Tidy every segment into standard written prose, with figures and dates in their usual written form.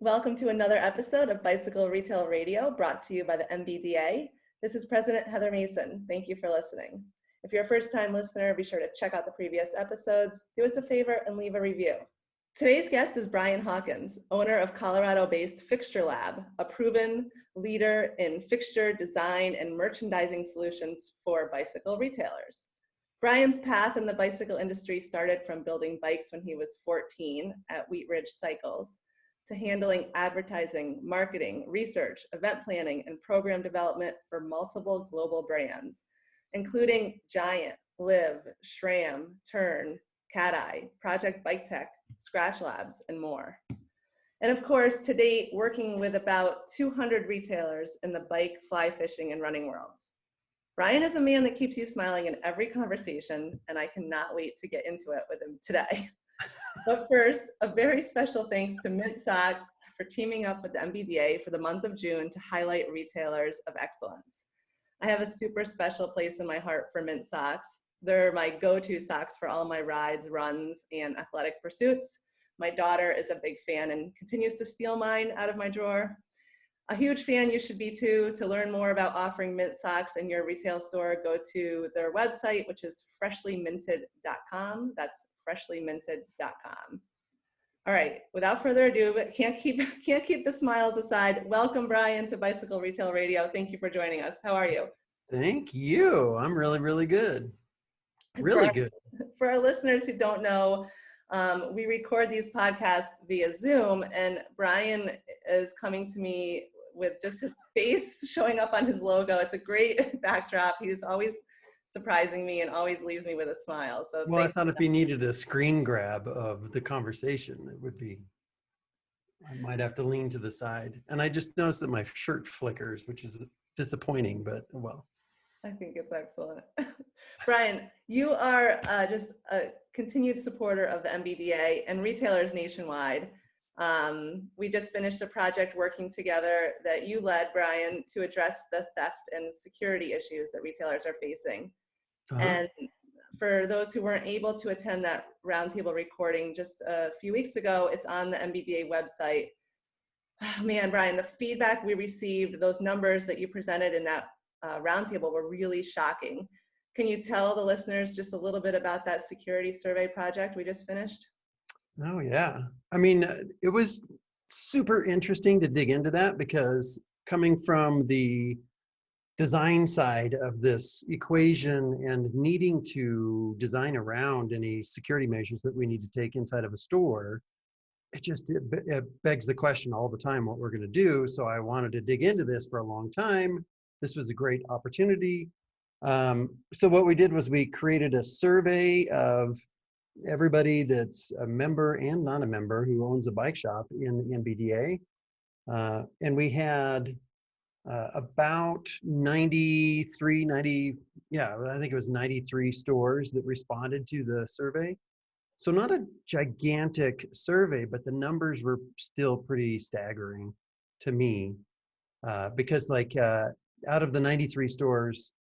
Welcome to another episode of Bicycle Retail Radio brought to you by the MBDA. This is President Heather Mason. Thank you for listening. If you're a first-time listener, be sure to check out the previous episodes, do us a favor, and leave a review. Today's guest is Brian Hawkins, owner of Colorado-based Fixture Lab, a proven leader in fixture design and merchandising solutions for bicycle retailers. Brian's path in the bicycle industry started from building bikes when he was 14 at Wheat Ridge Cycles, to handling advertising, marketing, research, event planning, and program development for multiple global brands, including Giant, Liv, SRAM, Turn, Cat Eye, Project Bike Tech, Scratch Labs, and more. And of course, to date, working with about 200 retailers in the bike, fly fishing, and running worlds. Brian is a man that keeps you smiling in every conversation, and I cannot wait to get into it with him today. But first, a very special thanks to Mint Socks for teaming up with the MBDA for the month of June to highlight retailers of excellence. I have a super special place in my heart for Mint Socks. They're my go-to socks for all my rides, runs, and athletic pursuits. My daughter is a big fan and continues to steal mine out of my drawer. A huge fan you should be too. To learn more about offering Mint Socks in your retail store, go to their website, which is freshlyminted.com. That's freshlyminted.com. All right, without further ado, but can't keep the smiles aside. Welcome, Brian, to Bicycle Retail Radio. Thank you for joining us. How are you? Thank you. I'm really good. Really good. For our listeners who don't know, we record these podcasts via Zoom, and Brian is coming to me with just his face showing up on his logo. It's a great backdrop. He's always surprising me and always leaves me with a smile. So well, I thought if you needed a screen grab of the conversation, it would be, I might have to lean to the side. And I just noticed that my shirt flickers, which is disappointing, but well. I think it's excellent. Brian, you are just a continued supporter of the MBDA and retailers nationwide. We just finished a project working together that you led, Brian, to address the theft and security issues that retailers are facing. And for those who weren't able to attend that roundtable recording just a few weeks ago, it's on the MBDA website. Oh, man, Brian, the feedback we received, those numbers that you presented in that roundtable were really shocking. Can you tell the listeners just a little bit about that security survey project we just finished? Oh, yeah. I mean, it was super interesting to dig into that because coming from the design side of this equation and needing to design around any security measures that we need to take inside of a store, it begs the question all the time what we're going to do. So I wanted to dig into this for a long time. This was a great opportunity. So what we did was we created a survey of everybody that's a member and not a member who owns a bike shop in the MBDA. And we had about 90, I think it was 93 stores that responded to the survey. So not a gigantic survey, but the numbers were still pretty staggering to me because out of the 93 stores,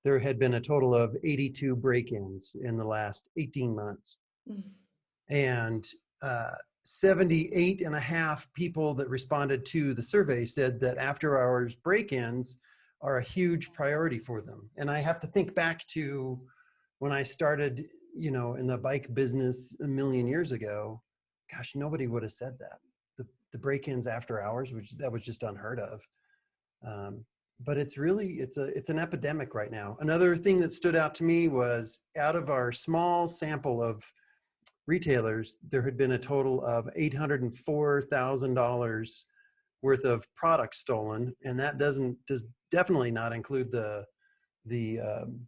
there had been a total of 82 break-ins in the last 18 months. And 78 and a half people that responded to the survey said that after hours break-ins are a huge priority for them. And I have to think back to when I started, in the bike business a million years ago. Gosh, nobody would have said that. The break-ins after hours, that was just unheard of. But it's an epidemic right now. Another thing that stood out to me was out of our small sample of retailers, there had been a total of $804,000 worth of products stolen, and that does definitely not include the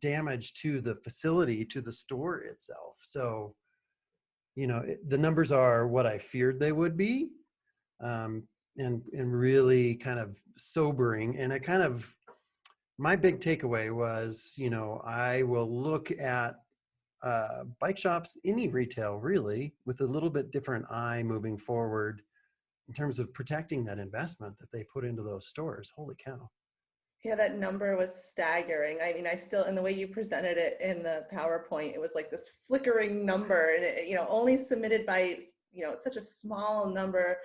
damage to the facility, to the store itself. So, the numbers are what I feared they would be. And really kind of sobering. And my big takeaway was, I will look at bike shops, any retail really, with a little bit different eye moving forward in terms of protecting that investment that they put into those stores. Holy cow. Yeah, that number was staggering. I mean, in the way you presented it in the PowerPoint, it was like this flickering number and it, only submitted by, such a small number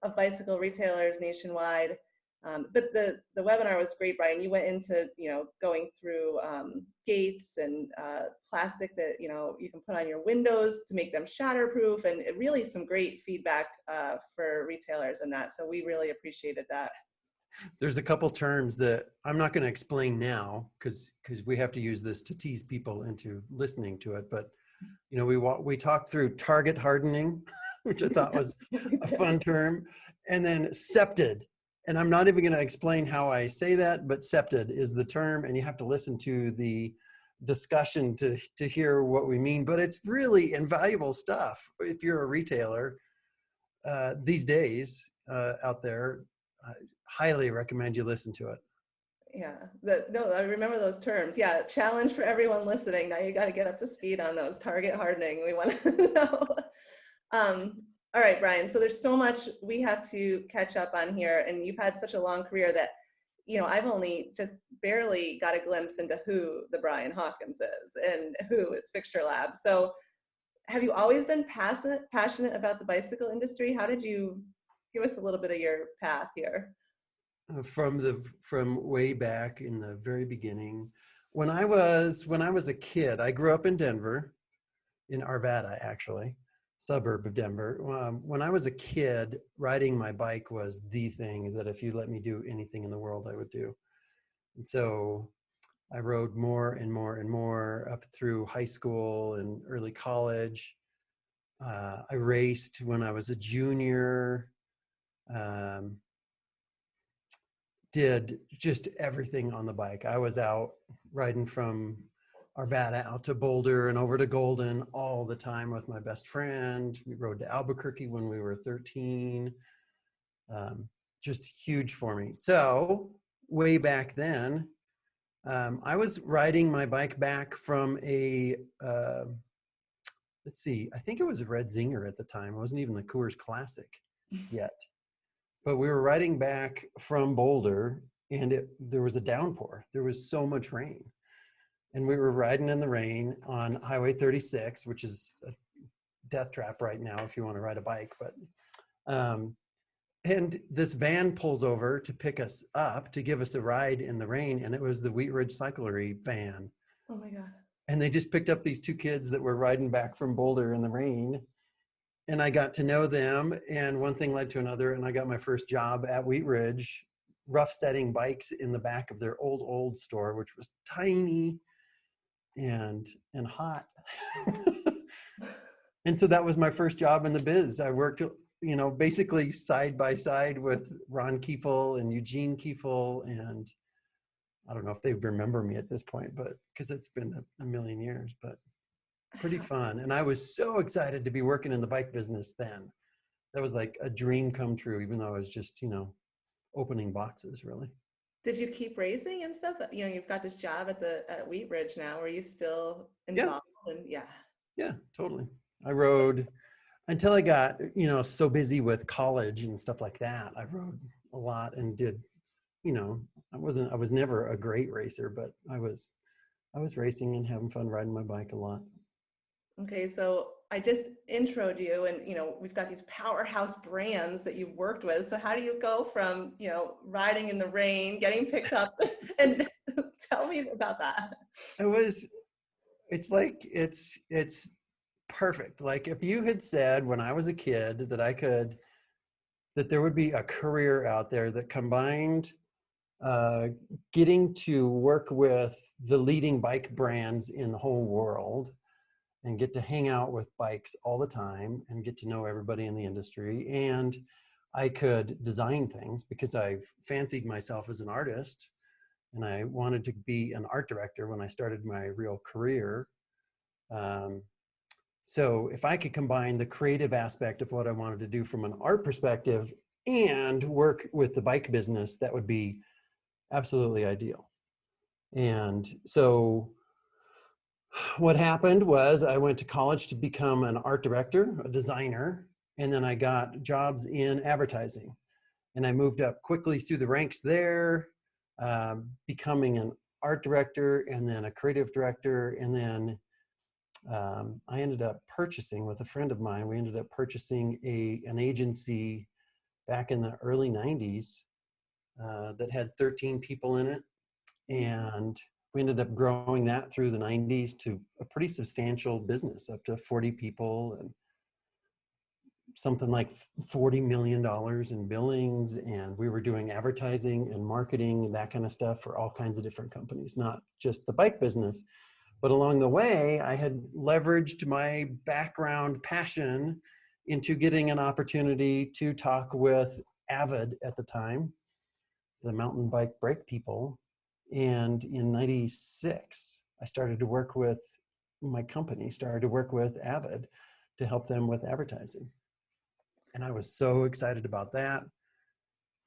of bicycle retailers nationwide. But the webinar was great, Brian. You went into, going through gates and plastic that, you can put on your windows to make them shatterproof, and really some great feedback for retailers in that. So we really appreciated that. There's a couple terms that I'm not going to explain now because we have to use this to tease people into listening to it. But we talked through target hardening, which I thought was a fun term, and then septed. And I'm not even going to explain how I say that, but septed is the term, and you have to listen to the discussion to hear what we mean. But it's really invaluable stuff if you're a retailer these days out there. I highly recommend you listen to it. Yeah, no, I remember those terms. Yeah, challenge for everyone listening. Now you got to get up to speed on those target hardening. We want to know. All right, Brian. So there's so much we have to catch up on here, and you've had such a long career that, I've only just barely got a glimpse into who the Brian Hawkins is and who is Fixture Lab. So have you always been passionate about the bicycle industry? How did you give us a little bit of your path here? From way back in the very beginning, when I was a kid, I grew up in Denver, in Arvada, actually, suburb of Denver. When I was a kid, riding my bike was the thing that if you let me do anything in the world, I would do. And so I rode more and more and more up through high school and early college. I raced when I was a junior. Did just everything on the bike. I was out riding from Arvada out to Boulder and over to Golden all the time with my best friend. We rode to Albuquerque when we were 13. Just huge for me. So way back then, I was riding my bike back from a, let's see, I think it was a Red Zinger at the time. It wasn't even the Coors Classic yet. But we were riding back from Boulder, and there was a downpour. There was so much rain. And we were riding in the rain on Highway 36, which is a death trap right now if you want to ride a bike. But and this van pulls over to pick us up to give us a ride in the rain, and it was the Wheat Ridge Cyclery van. Oh my God. And they just picked up these two kids that were riding back from Boulder in the rain. And I got to know them, and one thing led to another, and I got my first job at Wheat Ridge, rough setting bikes in the back of their old store, which was tiny and hot. And so that was my first job in the biz. I worked, basically side by side with Ron Kiefel and Eugene Kiefel, and I don't know if they remember me at this point, but because it's been a million years, but pretty fun. And I was so excited to be working in the bike business then. That was like a dream come true, even though I was just, opening boxes, really. Did you keep racing and stuff? You've got this job at Wheat Ridge now. Were you still involved? Yeah. Yeah, totally. I rode until I got, so busy with college and stuff like that. I rode a lot and did, I was never a great racer, but I was racing and having fun riding my bike a lot. Okay, so I just introed you, and we've got these powerhouse brands that you've worked with. So how do you go from riding in the rain, getting picked up, and tell me about that? It's perfect. Like if you had said when I was a kid that there would be a career out there that combined getting to work with the leading bike brands in the whole world and get to hang out with bikes all the time and get to know everybody in the industry. And I could design things because I've fancied myself as an artist, and I wanted to be an art director when I started my real career. So if I could combine the creative aspect of what I wanted to do from an art perspective and work with the bike business, that would be absolutely ideal. And so what happened was I went to college to become an art director, a designer, and then I got jobs in advertising. And I moved up quickly through the ranks there, becoming an art director and then a creative director. And then I ended up purchasing with a friend of mine, we ended up purchasing an agency back in the early 90s that had 13 people in it. And we ended up growing that through the 90s to a pretty substantial business, up to 40 people and something like $40 million in billings. And we were doing advertising and marketing and that kind of stuff for all kinds of different companies, not just the bike business. But along the way, I had leveraged my background passion into getting an opportunity to talk with Avid at the time, the mountain bike brake people. And in 96, I started to work with my company, started to work with Avid to help them with advertising. And I was so excited about that.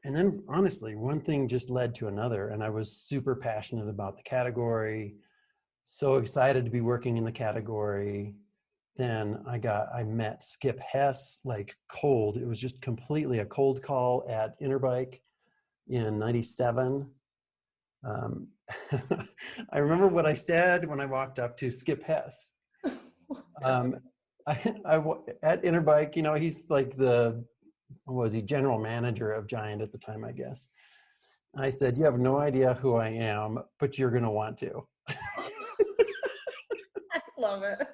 And then honestly, one thing just led to another. And I was super passionate about the category, so excited to be working in the category. Then I met Skip Hess like cold. It was just completely a cold call at Interbike in 97. I remember what I said when I walked up to Skip Hess. At Interbike, you know, he's like was he general manager of Giant at the time, I guess. I said, you have no idea who I am, but you're going to want to. I love it.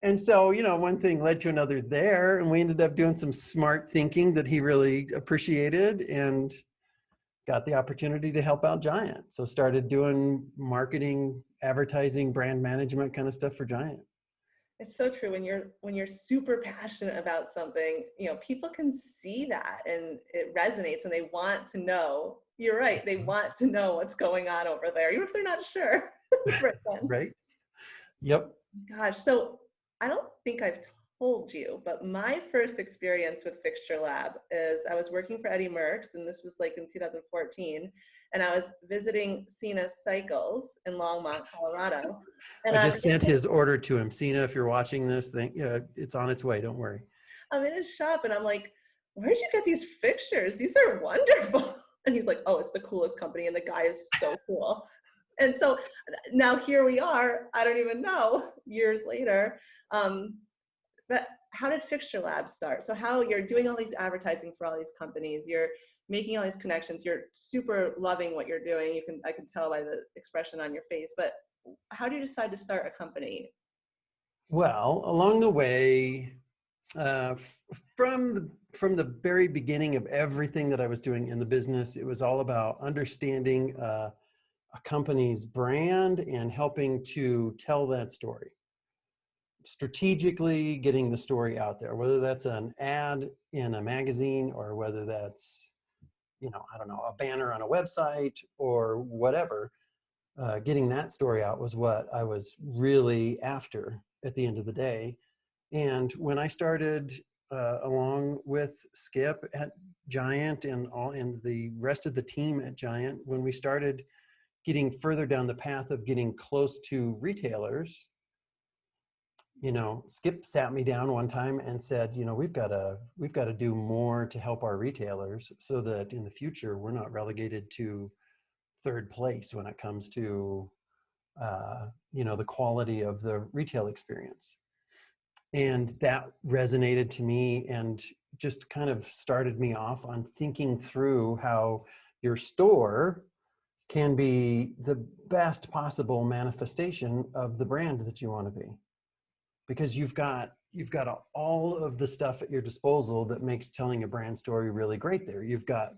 And so, you know, one thing led to another there, and we ended up doing some smart thinking that he really appreciated and got the opportunity to help out Giant. So started doing marketing, advertising, brand management kind of stuff for Giant. It's so true. When you're super passionate about something, you know, people can see that and it resonates and they want to know. You're right. They want to know what's going on over there, even if they're not sure. Right? Yep. Gosh, so I don't think I've told you, but my first experience with Fixture Lab is I was working for Eddie Merckx, and this was like in 2014, and I was visiting Cena Cycles in Longmont, Colorado. And I just sent his order to him. Cena, if you're watching this thing, it's on its way. Don't worry. I'm in his shop, and I'm like, where'd you get these fixtures? These are wonderful. And he's like, oh, it's the coolest company, and the guy is so cool. And so now here we are, I don't even know, years later. But how did Fixture Lab start? So how you're doing all these advertising for all these companies, you're making all these connections, you're super loving what you're doing. I can tell by the expression on your face, but how do you decide to start a company? Well, along the way, from the very beginning of everything that I was doing in the business, it was all about understanding a company's brand and helping to tell that story. Strategically getting the story out there, whether that's an ad in a magazine or whether that's, you know, I don't know, a banner on a website or whatever. Getting that story out was what I was really after at the end of the day. And when I started along with Skip at Giant and the rest of the team at Giant, when we started getting further down the path of getting close to retailers, you know, Skip sat me down one time and said, you know, we've got to do more to help our retailers so that in the future we're not relegated to third place when it comes to you know, the quality of the retail experience. And that resonated to me and just kind of started me off on thinking through how your store can be the best possible manifestation of the brand that you want to be. Because you've got all of the stuff at your disposal that makes telling a brand story really great there. You've got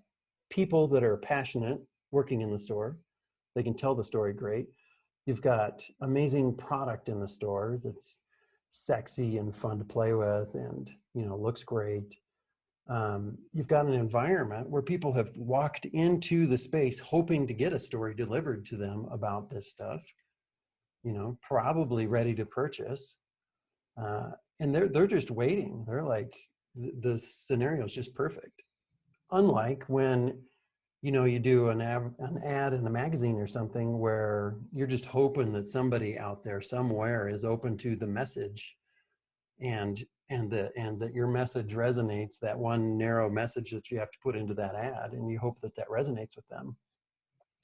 people that are passionate working in the store. They can tell the story great. You've got amazing product in the store that's sexy and fun to play with and, you know, looks great. You've got an environment where people have walked into the space hoping to get a story delivered to them about this stuff, you know, probably ready to purchase. And they're just waiting. They're like, the scenario is just perfect. Unlike when, you know, you do an ad in a magazine or something where you're just hoping that somebody out there somewhere is open to the message and that your message resonates, that one narrow message that you have to put into that ad, and you hope that that resonates with them.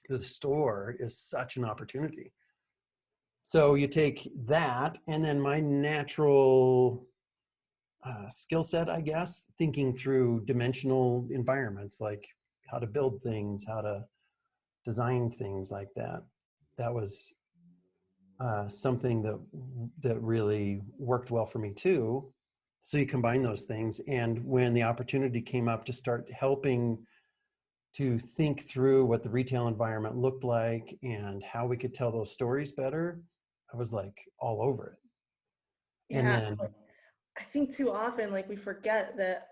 The store is such an opportunity. So you take that, and then my natural, skill set, I guess, thinking through dimensional environments, like how to build things, how to design things like that. That was something that really worked well for me too. So you combine those things, and when the opportunity came up to start helping to think through what the retail environment looked like and how we could tell those stories better, I was like all over it. And Yeah, then I think too often like we forget that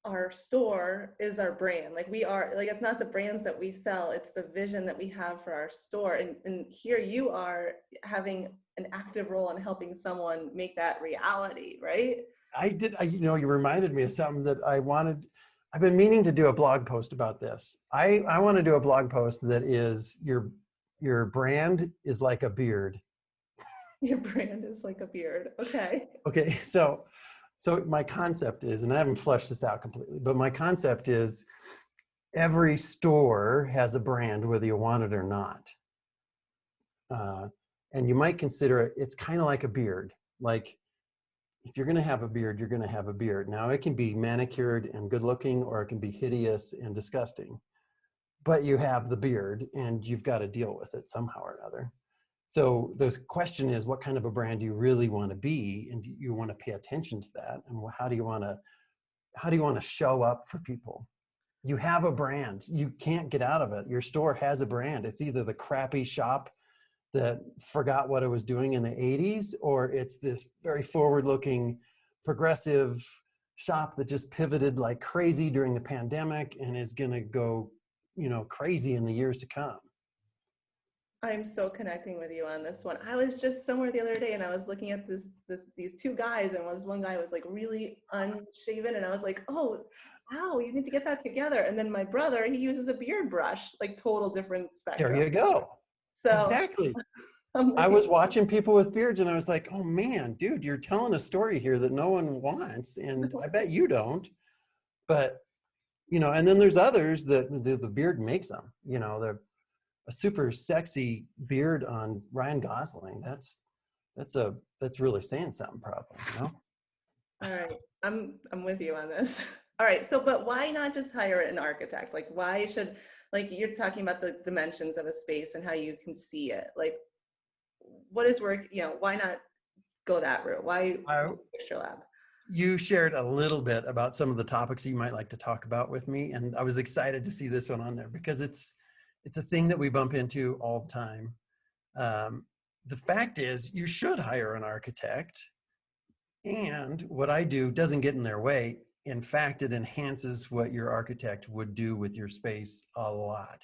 our store is our brand. Like we are, like it's not the brands that we sell, it's the vision that we have for our store. And here you are having an active role in helping someone make that reality, right? you reminded me of something that I've been meaning to do a blog post about this. I want to do a blog post that is your brand is like a beard. Your brand is like a beard. Okay. Okay, so my concept is, and I haven't fleshed this out completely, but my concept is every store has a brand, whether you want it or not. And you might consider it's kind of like a beard. Like if you're going to have a beard, you're going to have a beard. Now it can be manicured and good looking, or it can be hideous and disgusting. But you have the beard, and you've got to deal with it somehow or another. So the question is, what kind of a brand do you really want to be, and do you want to pay attention to that, and how do you want to show up for people? You have a brand. You can't get out of it. Your store has a brand. It's either the crappy shop that forgot what it was doing in the 80s, or it's this very forward-looking, progressive shop that just pivoted like crazy during the pandemic and is going to go, crazy in the years to come. I'm so connecting with you on this one. I was just somewhere the other day and I was looking at these two guys, and one guy was like really unshaven, and I was like, oh wow, you need to get that together. And then my brother, he uses a beard brush, like total different There spectrum. you go. So Exactly. I'm I with you. was watching people with beards and I was like, oh man, dude, you're telling a story here that no one wants. And I bet you don't. But, and then there's others that the beard makes them, they're a super sexy beard on Ryan Gosling. That's really saying something probably. All right, I'm with you on this. All right, so but why not just hire an architect? Like why should, like you're talking about the dimensions of a space and how you can see it. Like what is work, why not go that route? Why I, Fixture Lab? you shared a little bit about some of the topics you might like to talk about with me, and I was excited to see this one on there because it's a thing that we bump into all the time. The fact is, you should hire an architect, and what I do doesn't get in their way. In fact, it enhances what your architect would do with your space a lot.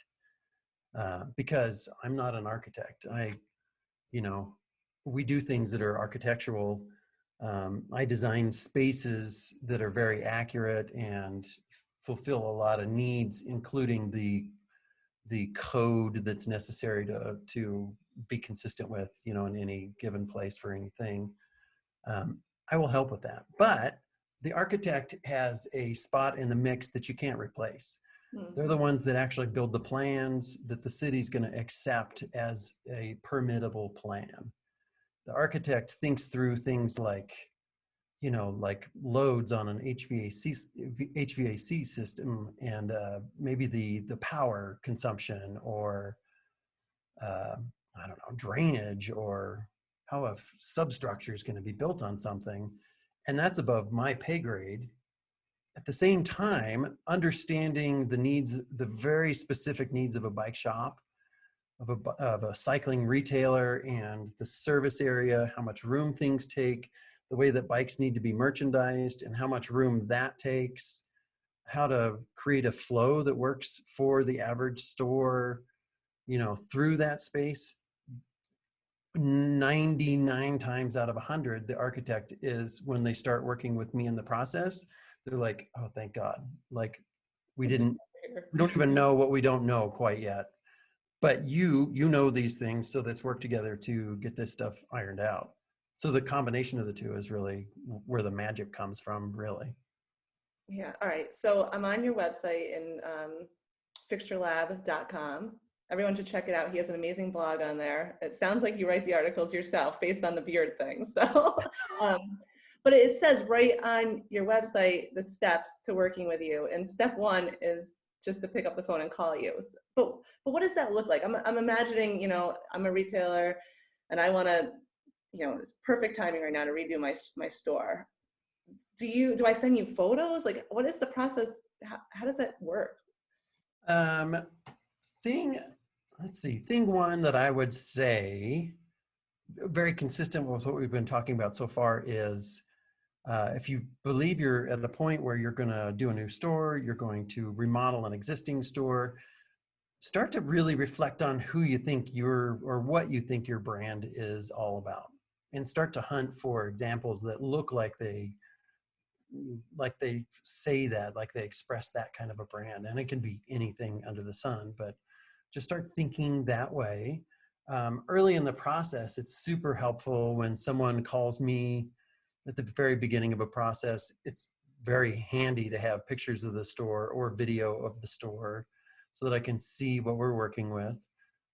Because I'm not an architect. We do things that are architectural. I design spaces that are very accurate and fulfill a lot of needs, including the code that's necessary to be consistent with, in any given place for anything. I will help with that. But the architect has a spot in the mix that you can't replace. They're the ones that actually build the plans that the city's going to accept as a permittable plan. The architect thinks through things like, like loads on an HVAC system, and maybe the power consumption, or I don't know, drainage, or how a substructure is going to be built on something. And that's above my pay grade. At the same time, understanding the very specific needs of a bike shop, of a cycling retailer, and the service area, how much room things take, the way that bikes need to be merchandised and how much room that takes, how to create a flow that works for the average store, through that space. 99 times out of 100, the architect is, when they start working with me in the process, they're like, oh, thank God. Like we don't even know what we don't know quite yet. But you know these things, so let's work together to get this stuff ironed out. So the combination of the two is really where the magic comes from, really. Yeah. All right. So I'm on your website in fixturelab.com. Everyone should check it out. He has an amazing blog on there. It sounds like you write the articles yourself based on the beard thing. So, But it says right on your website the steps to working with you, and step one is just to pick up the phone and call you. But what does that look like? I'm imagining, I'm a retailer, and I want to, it's perfect timing right now to redo my store. Do I send you photos? Like, what is the process? How does that work? Um, thing, let's see, thing one that I would say, very consistent with what we've been talking about so far, is if you believe you're at a point where you're going to do a new store, you're going to remodel an existing store, start to really reflect on who you think or what you think your brand is all about, and start to hunt for examples that look like they say that, like they express that kind of a brand. And it can be anything under the sun, but just start thinking that way. Early in the process, it's super helpful when someone calls me at the very beginning of a process. It's very handy to have pictures of the store or video of the store so that I can see what we're working with.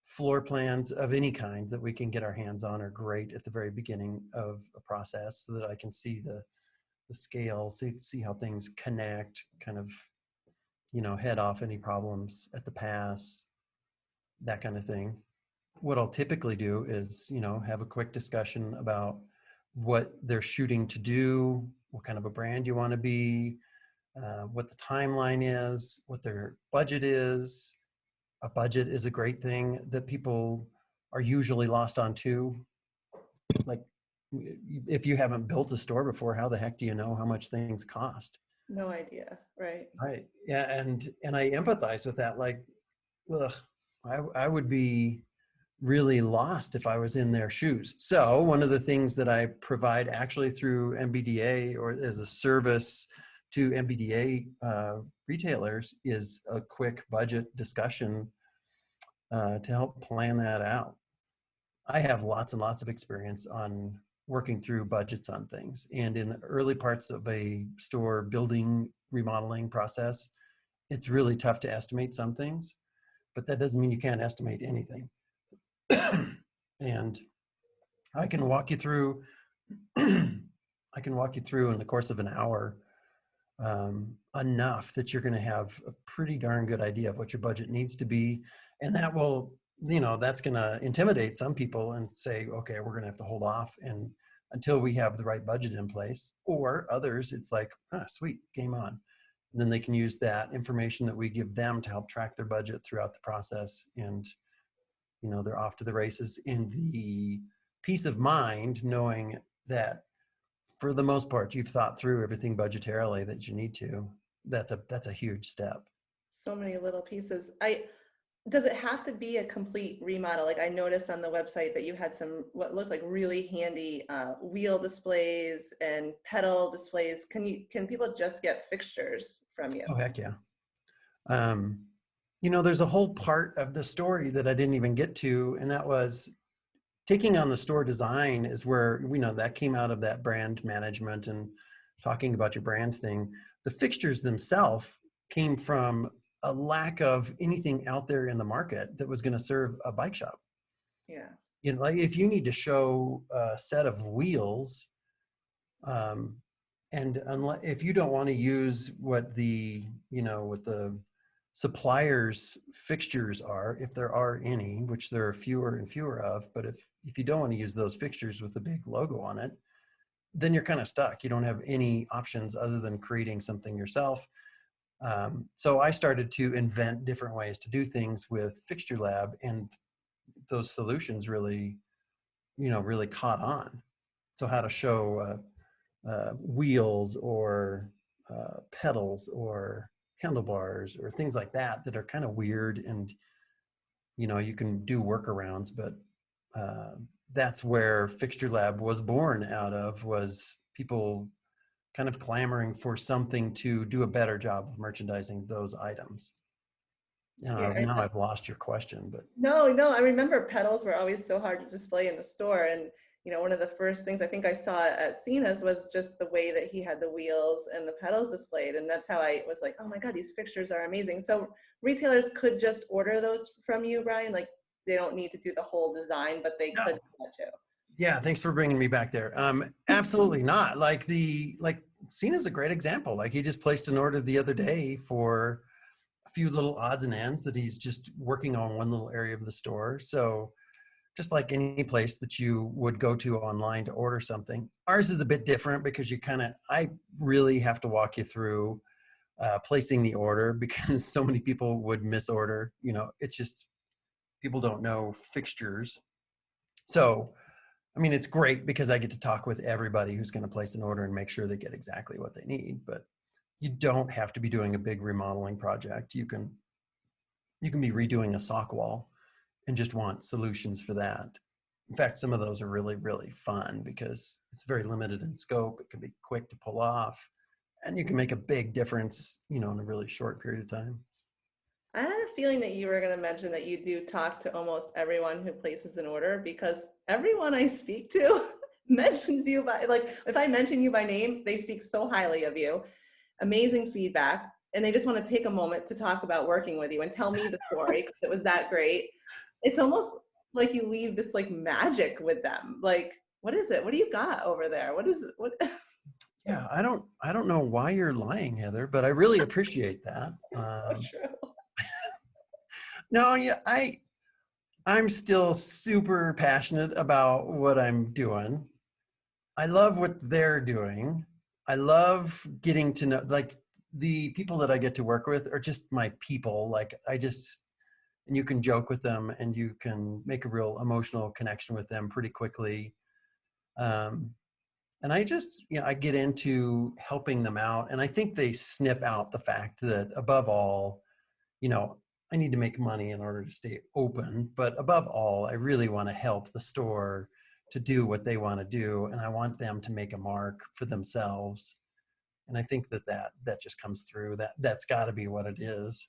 Floor plans of any kind that we can get our hands on are great at the very beginning of a process, so that I can see the scale, see how things connect, kind of, head off any problems at the pass, that kind of thing. What I'll typically do is, have a quick discussion about what they're shooting to do, what kind of a brand you want to be, what the timeline is, what their budget is. A budget is a great thing that people are usually lost on too. Like, if you haven't built a store before, how the heck do you know how much things cost? No idea, right? Right. Yeah. And I empathize with that. Like, ugh, I would be really lost if I was in their shoes. So one of the things that I provide actually through MBDA, or as a service to MBDA retailers, is a quick budget discussion to help plan that out. I have lots and lots of experience on working through budgets on things. And in the early parts of a store building remodeling process, it's really tough to estimate some things, but that doesn't mean you can't estimate anything. And I can walk you through, I can walk you through in the course of an hour enough that you're going to have a pretty darn good idea of what your budget needs to be. And that will, that's going to intimidate some people and say, okay, we're going to have to hold off and until we have the right budget in place. Or others, it's like, sweet, game on. And then they can use that information that we give them to help track their budget throughout the process. And, they're off to the races in the peace of mind, knowing that for the most part, you've thought through everything budgetarily that you need to. That's a huge step. So many little pieces. Does it have to be a complete remodel? Like, I noticed on the website that you had some what looks like really handy wheel displays and pedal displays. Can people just get fixtures from you? Oh, heck yeah. There's a whole part of the story that I didn't even get to, and that was taking on the store design is where, that came out of that brand management and talking about your brand thing. The fixtures themselves came from a lack of anything out there in the market that was going to serve a bike shop. Yeah. Like if you need to show a set of wheels, and if you don't want to use what the suppliers fixtures are, if there are any, which there are fewer and fewer of, but if you don't want to use those fixtures with the big logo on it, then you're kind of stuck. You don't have any options other than creating something yourself. So I started to invent different ways to do things with Fixture Lab, and those solutions really caught on. So how to show wheels or pedals or handlebars or things like that are kind of weird, and you can do workarounds, but that's where Fixture Lab was born out of, was people kind of clamoring for something to do a better job of merchandising those items. Yeah. Now I've lost your question, but No, I remember pedals were always so hard to display in the store. And, one of the first things I think I saw at Cena's was just the way that he had the wheels and the pedals displayed. And that's how I was like, oh my God, these fixtures are amazing. So retailers could just order those from you, Brian? Like, they don't need to do the whole design, but they could do that too. Yeah, thanks for bringing me back there. Absolutely not. Like Cena's a great example. Like he just placed an order the other day for a few little odds and ends that he's just working on one little area of the store. So just like any place that you would go to online to order something, ours is a bit different because I really have to walk you through placing the order because so many people would misorder. You know, it's just people don't know fixtures. So I mean, it's great because I get to talk with everybody who's going to place an order and make sure they get exactly what they need. But you don't have to be doing a big remodeling project. You can be redoing a sock wall and just want solutions for that. In fact, some of those are really, really fun because it's very limited in scope. It can be quick to pull off, and you can make a big difference, in a really short period of time. I had a feeling that you were going to mention that you do talk to almost everyone who places an order because everyone I speak to mentions you by, like, if I mention you by name, they speak so highly of you. Amazing feedback. And they just want to take a moment to talk about working with you and tell me the story because it was that great. It's almost like you leave this like magic with them. Like, what is it? What do you got over there? What is it? What? Yeah, I don't know why you're lying, Heather, but I really appreciate that. It's so true. No, yeah, I'm still super passionate about what I'm doing. I love what they're doing. I love getting to know, like, the people that I get to work with are just my people. Like, and you can joke with them and you can make a real emotional connection with them pretty quickly. Um, and I get into helping them out. And I think they sniff out the fact that above all, you know, I need to make money in order to stay open. But above all, I really want to help the store to do what they want to do. And I want them to make a mark for themselves. And I think that just comes through. That's got to be what it is.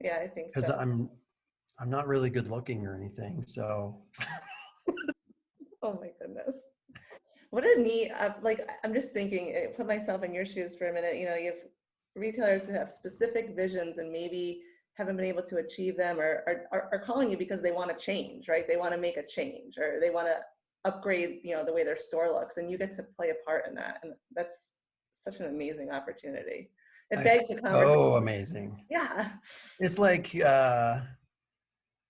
Yeah, I think Because so. I'm not really good looking or anything. So Oh my goodness. What a neat, like, I'm just thinking, put myself in your shoes for a minute. You know, you have retailers that have specific visions and maybe haven't been able to achieve them or are calling you because they want to change, right? They want to make a change or they want to upgrade, the way their store looks. And you get to play a part in that. And that's such an amazing opportunity. It begs it's the conversation. so amazing. Yeah. It's like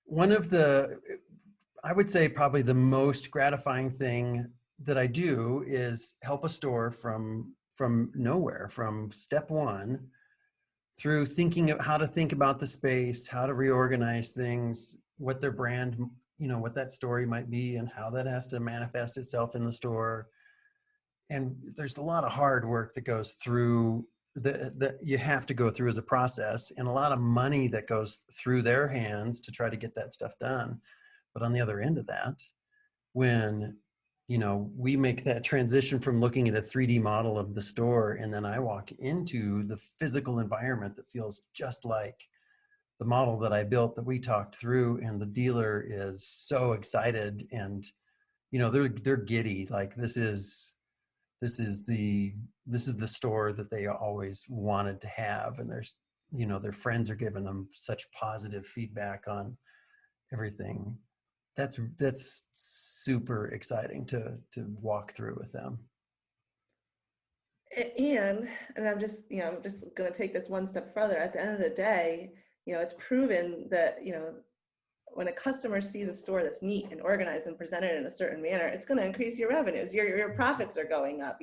one of the, I would say probably the most gratifying thing that I do is help a store from nowhere, from step one, through thinking of how to think about the space, how to reorganize things, what their brand, what that story might be, and how that has to manifest itself in the store. And there's a lot of hard work that goes through that you have to go through as a process, and a lot of money that goes through their hands to try to get that stuff done. But on the other end of that, when we make that transition from looking at a 3D model of the store, and then I walk into the physical environment that feels just like the model that I built that we talked through, and the dealer is so excited, and they're giddy, like this is the store that they always wanted to have, and their friends are giving them such positive feedback on everything. That's super exciting to walk through with them. And I'm just going to take this one step further. At the end of the day, it's proven that, when a customer sees a store that's neat and organized and presented in a certain manner, it's going to increase your revenues. Your profits are going up.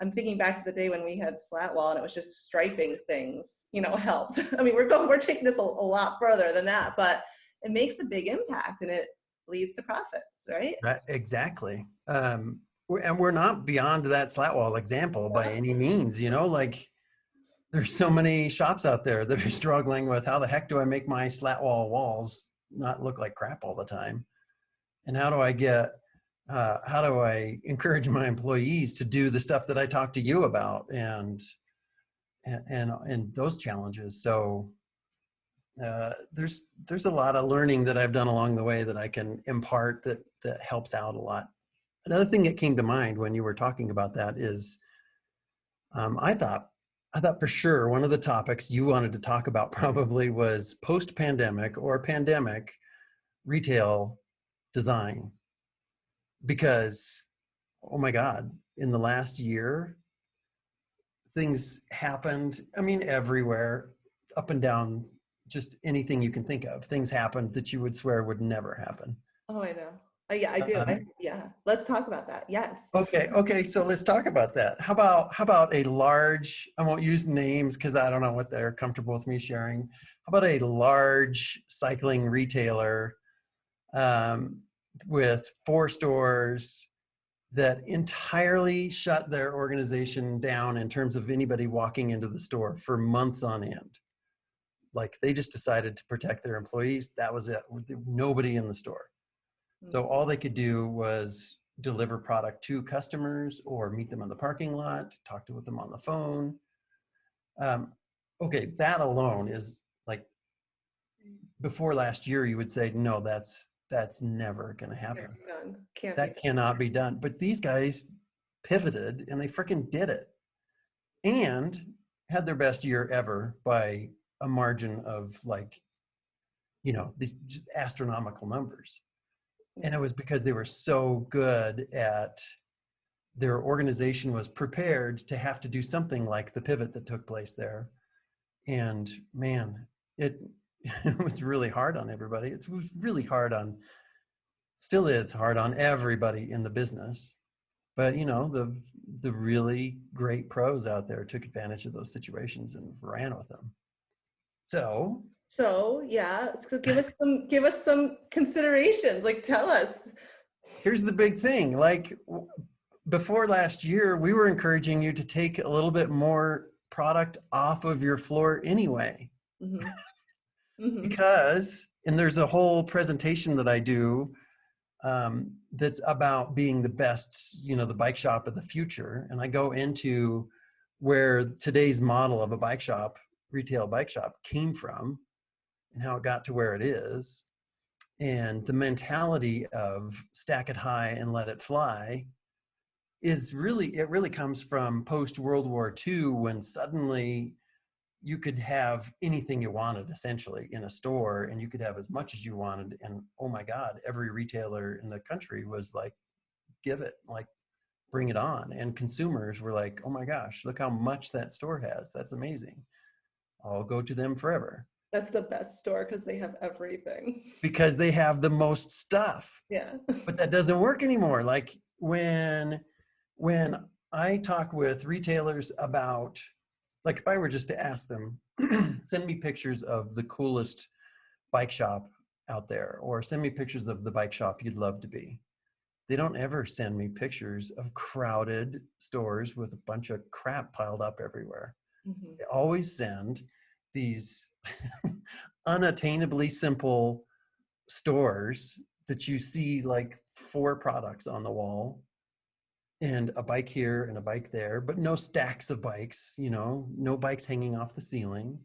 I'm thinking back to the day when we had slat wall and it was just striping things, helped. I mean, we're taking this a lot further than that, but it makes a big impact and it leads to profits, right? Right, exactly. And we're not beyond that slat wall example by any means. Like, there's so many shops out there that are struggling with how the heck do I make my slat wall walls not look like crap all the time, and how do I encourage my employees to do the stuff that I talked to you about, and those challenges. So there's a lot of learning that I've done along the way that I can impart that helps out a lot. Another thing that came to mind when you were talking about that is, I thought for sure one of the topics you wanted to talk about probably was post-pandemic or pandemic retail design. because, oh my God, in the last year, things happened. I mean, everywhere, up and down, just anything you can think of. Things happened that you would swear would never happen. Oh, I know. Yeah, I do. Um, Yeah. Let's talk about that. Yes. okay, so let's talk about that. How about a large, I won't use names because I don't know what they're comfortable with me sharing. How about a large cycling retailer um, with 4 stores that entirely shut their organization down in terms of anybody walking into the store for months on end? Like they just decided to protect their employees. That was it. Nobody in the store. So Mhm. all they could do was deliver product to customers or meet them in the parking lot, talk to with them on the phone. Um, okay, that alone is like, before last year, you would say, no, that's never going to Can't happen. be done. Can't be That cannot be done. But these guys pivoted and they freaking did it and had their best year ever by a margin of like, these astronomical numbers. And done. it was because they were so good at, their organization was prepared to have to do something like the pivot that took place there. And man, it, it was really hard on everybody. It was really hard on, still is hard on everybody in the business. But the really great pros out there took advantage of those situations and ran with them. So So yeah, so give us some considerations. Like tell us. here's the big thing. Like before last year, we were encouraging you to take a little bit more product off of your floor anyway, Hmm. Hmm. because, and there's a whole presentation that I do that's about being the best, the bike shop of the future. And I go into where today's model of a bike shop, retail bike shop, came from and how it got to where it is. And the mentality of stack it high and let it fly it really comes from post World War II, when suddenly you could have anything you wanted essentially in a store, and you could have as much as you wanted. And oh my God, every retailer in the country was like, give it, like, bring it on. And consumers were like, oh my gosh, look how much that store has. That's amazing. I'll go to them forever That's the best store because they have everything. because they have the most stuff. Yeah. But that doesn't work anymore. Like when I talk with retailers about, like, if I were just to ask them, send me pictures of the coolest bike shop out there, or send me pictures of the bike shop you'd love to be. They don't ever send me pictures of crowded stores with a bunch of crap piled up everywhere. Hmm. They always send these unattainably simple stores that you see like 4 products on the wall and a bike here and a bike there, but no stacks of bikes, no bikes hanging off the ceiling.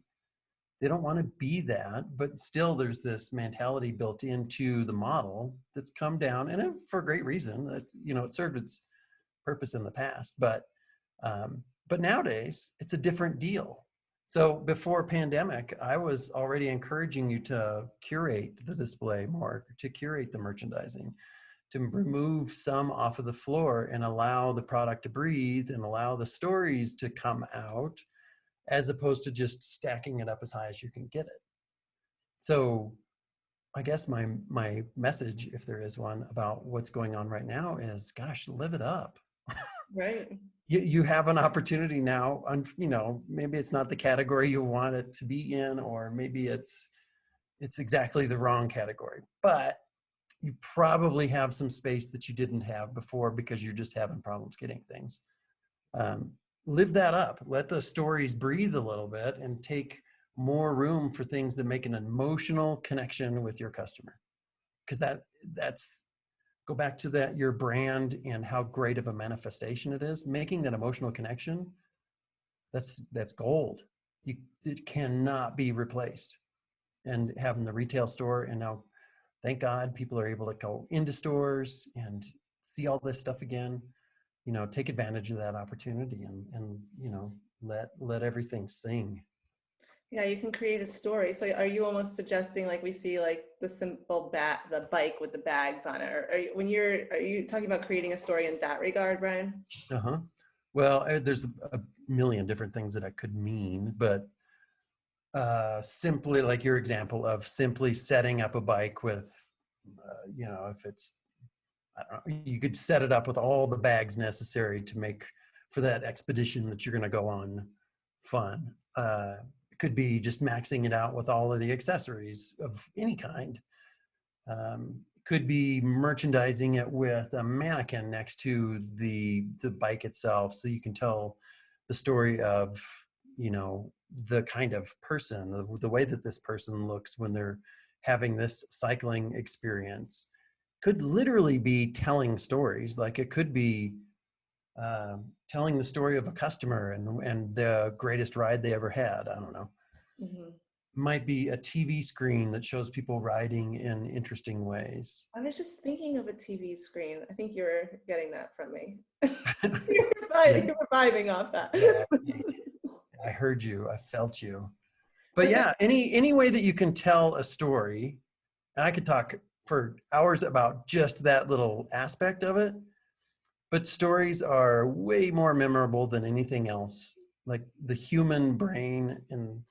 They don't want to be that, but still there's this mentality built into the model that's come down, and for a great reason. That it served its purpose in the past, but nowadays it's a different deal. So before pandemic, I was already encouraging you to curate the display more, to curate the merchandising, to remove some off of the floor and allow the product to breathe and allow the stories to come out, as opposed to just stacking it up as high as you can get it. So I guess my message, if there is one, about what's going on right now is, gosh, live it up. Right. You have an opportunity now. Maybe it's not the category you want it to be in, or maybe it's exactly the wrong category. But you probably have some space that you didn't have before because you're just having problems getting things. Um, Live that up. Let the stories breathe a little bit and take more room for things that make an emotional connection with your customer. Because that's go back to that, your brand and how great of a manifestation it is. Making that emotional connection, that's gold. It cannot be replaced. And having the retail store, and now thank God people are able to go into stores and see all this stuff again. Take advantage of that opportunity and let everything sing. Yeah, you can create a story. So are you almost suggesting like we see like the simple the bike with the bags on it? Or are you talking about creating a story in that regard, Brian? Uh-huh. Well, there's a million different things that I could mean, but simply like your example of simply setting up a bike with, if it's, I don't know, you could set it up with all the bags necessary to make for that expedition that you're going to go on fun. It could be just maxing it out with all of the accessories of any kind. Could be merchandising it with a mannequin next to the bike itself, so you can tell the story of the kind of person, the way that this person looks when they're having this cycling experience. Could literally be telling stories, like it could be telling the story of a customer and the greatest ride they ever had. I don't know. Hmm. Might be a TV screen that shows people riding in interesting ways. I was just thinking of a TV screen. I think you were getting that from me. Yeah, You were vibing off that. yeah. I heard you. I felt you. But But yeah, any way that you can tell a story, and I could talk for hours about just that little aspect of it, but stories are way more memorable than anything else. Like the human brain and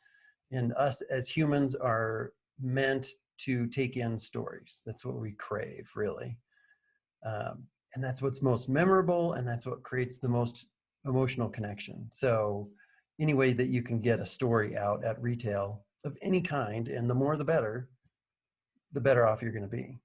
us as humans are meant to take in stories. That's what we crave, really. And that's what's most memorable, and that's what creates the most emotional connection. So any way that you can get a story out at retail of any kind, and the more the better off you're going to be.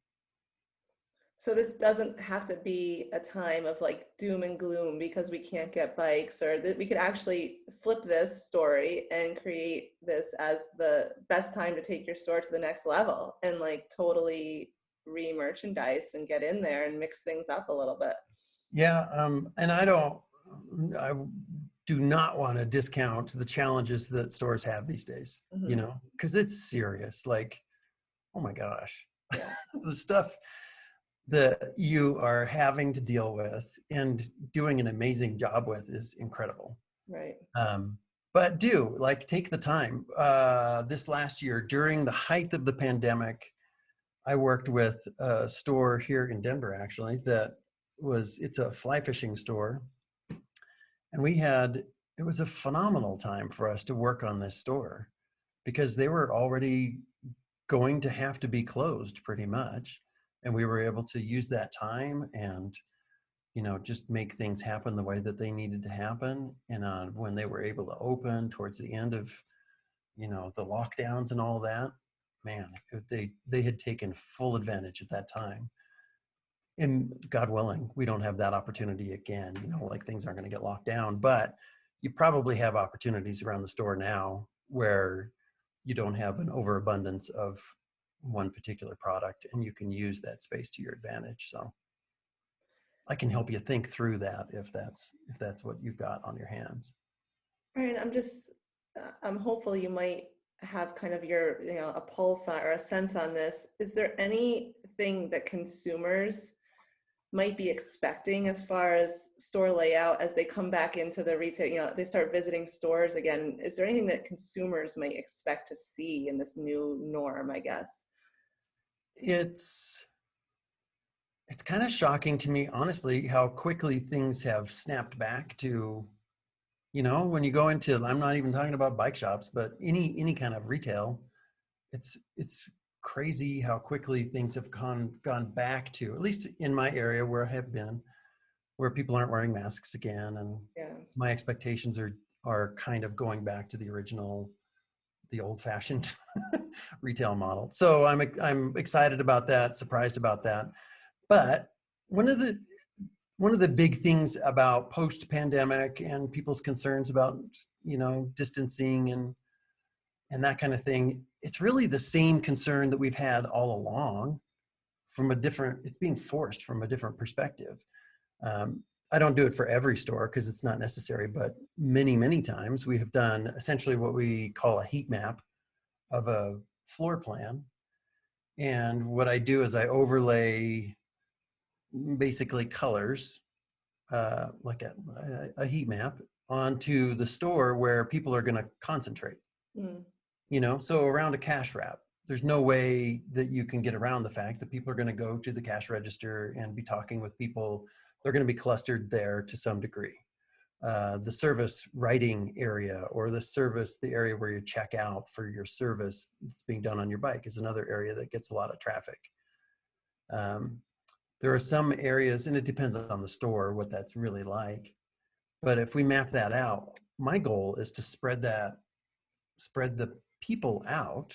so this doesn't have to be a time of like doom and gloom because we can't get bikes, or that we could actually flip this story and create this as the best time to take your store to the next level and like totally re-merchandise and get in there and mix things up a little bit. Yeah, and I do not want to discount the challenges that stores have these days, Hmm. because it's serious. Like, oh my gosh, Yeah, the stuff that you are having to deal with and doing an amazing job with is incredible. right. Um, but do like take the time. This last year, during the height of the pandemic, I worked with a store here in Denver, actually, it's a fly fishing store. And it was a phenomenal time for us to work on this store because they were already going to have to be closed pretty much. And we were able to use that time and, just make things happen the way that they needed to happen. And when they were able to open towards the end of, the lockdowns and all that, man, they had taken full advantage of that time. And God willing, we don't have that opportunity again, like things aren't going to get locked down, but you probably have opportunities around the store now where you don't have an overabundance of one particular product and you can use that space to your advantage. So I can help you think through that if that's what you've got on your hands. Right, I'm hopeful you might have kind of your, a pulse on, or a sense on this. Is there anything that consumers might be expecting as far as store layout as they come back into the retail, they start visiting stores again? Is there anything that consumers might expect to see in this new norm, I guess? It's it's kind of shocking to me, honestly, how quickly things have snapped back to, when you go into, I'm not even talking about bike shops, but any kind of retail, it's crazy how quickly things have gone back to, at least in my area where I have been, where people aren't wearing masks again, and Yeah. my expectations are kind of going back to the old-fashioned retail model. So I'm excited about that, surprised about that. But one of the one of the big things about post-pandemic and people's concerns about distancing and that kind of thing, it's really the same concern that we've had all along from a different, it's being forced from a different perspective. um, I don't do it for every store because it's not necessary, but many times we have done essentially what we call a heat map of a floor plan. And what I do is I overlay basically colors, like a heat map, onto the store where people are going to concentrate. Mm. So around a cash wrap, there's no way that you can get around the fact that people are going to go to the cash register and be talking with people. They're going to be clustered there to some degree. The service writing area, or the area where you check out for your service that's being done on your bike, is another area that gets a lot of traffic. There are some areas, and it depends on the store, what that's really like. But if we map that out, my goal is to spread the people out,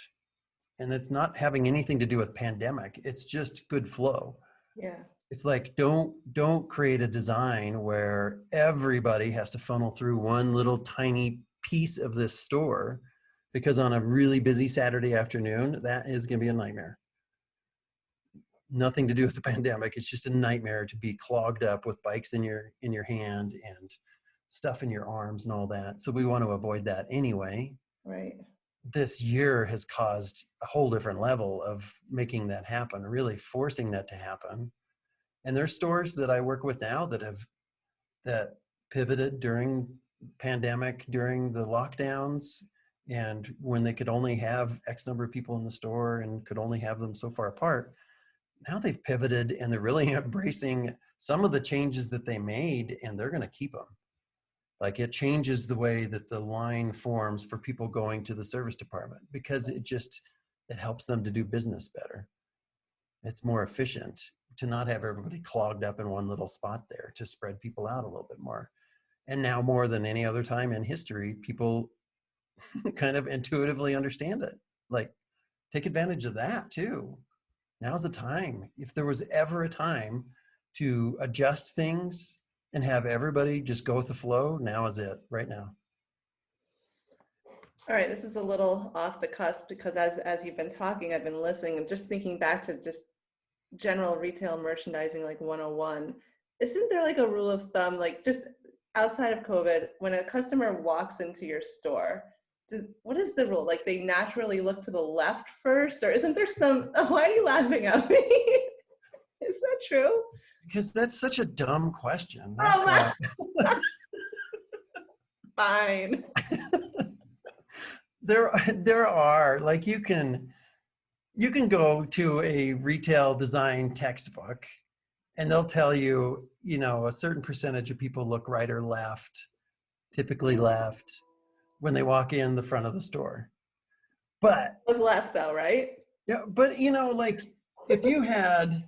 and it's not having anything to do with pandemic. It's just good flow. Yeah. It's like, don't create a design where everybody has to funnel through one little tiny piece of this store, because on a really busy Saturday afternoon, that is going to be a nightmare. Nothing to do with the pandemic. It's just a nightmare to be clogged up with bikes in your hand and stuff in your arms and all that. So we want to avoid that anyway. Right. This year has caused a whole different level of making that happen, really forcing that to happen. And there's stores that I work with now that pivoted during pandemic, during the lockdowns, and when they could only have X number of people in the store and could only have them so far apart. Now they've pivoted and they're really embracing some of the changes that they made, and they're going to keep them. Like, it changes the way that the line forms for people going to the service department, because it helps them to do business better. It's more efficient to not have everybody clogged up in one little spot there, to spread people out a little bit more. And now more than any other time in history, people kind of intuitively understand it. Like, take advantage of that too. Now's the time. If there was ever a time to adjust things and have everybody just go with the flow, now is it, right now. All right, this is a little off the cusp, because as you've been talking, I've been listening and just thinking back to just general retail merchandising, like 101. Isn't there like a rule of thumb, like just outside of COVID, when a customer walks into your store, what is the rule? Like, they naturally look to the left first, or isn't there some, oh, why are you laughing at me? Is that true? Because that's such a dumb question. That's Oh why. Fine. There are, like, you can go to a retail design textbook and they'll tell you, a certain percentage of people look right or left, typically left, when they walk in the front of the store. But What's left though, right? yeah, but like, if you had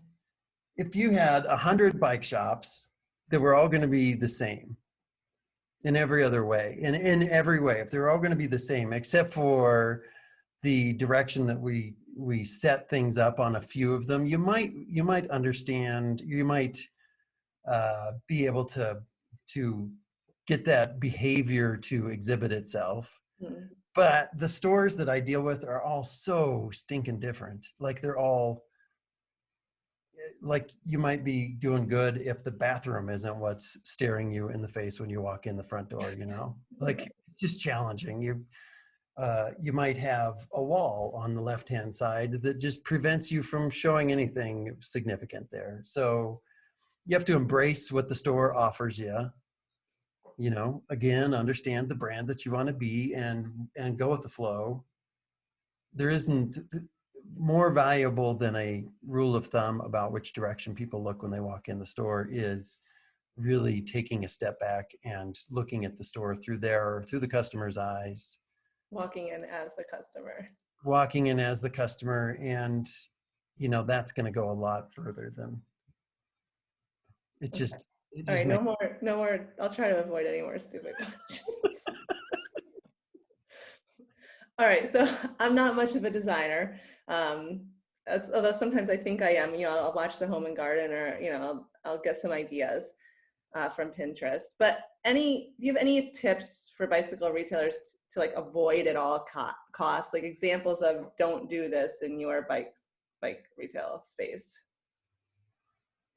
100 bike shops that were all going to be the same in every other way, in every way, if they're all going to be the same, except for the direction that we set things up on a few of them, you might understand, you might be able to get that behavior to exhibit itself. Hmm. But the stores that I deal with are all so stinking different. Like, they're all, like, you might be doing good if the bathroom isn't what's staring you in the face when you walk in the front door, like, it's just challenging. You might have a wall on the left-hand side that just prevents you from showing anything significant there. So you have to embrace what the store offers you. Again, understand the brand that you want to be, and go with the flow. There isn't more valuable than a rule of thumb about which direction people look when they walk in the store, is really taking a step back and looking at the store through the customer's eyes. Walking in as the customer. And that's going to go a lot further than it Okay. just All right, makes. no more. I'll try to avoid any more stupid questions. All right, so I'm not much of a designer, although sometimes I think I am. I'll watch the Home and Garden, or I'll get some ideas from Pinterest. But do you have any tips for bicycle retailers to like avoid at all costs, like examples of don't do this in your bike retail space?